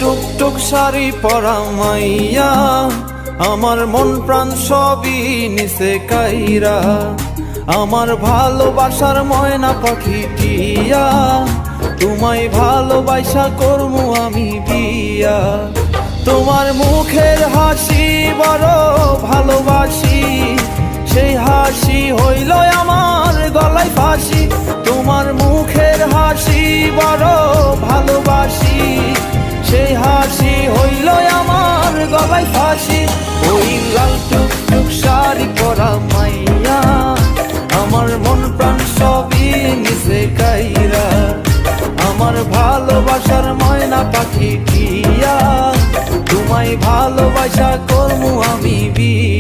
টুকটুক শাড়ি পরা মাইয়া, আমার মন প্রাণ সবই নিছে কাইরা। আমার ভালোবাসার ময়না পাখি টিয়া, তোমায় ভালোবাসা করমু আমি বিয়া। তোমার মুখের হাসি বড় ভালোবাসি, সেই হাসি হইল আমার গলায় ফাঁসি। তোমার মুখের হাসি বড় ভালোবাসি, সেই হাসি হইল আমার গলায় ফাঁসি। ওই লাল টুকটুক শাড়ি পরা মাইয়া, আমার মন প্রাণ সবই নিছে কাইরা। আমার ভালোবাসার ময়না পাখি টিয়া, তোমায় ভালোবাসা করমু আমি বিয়া।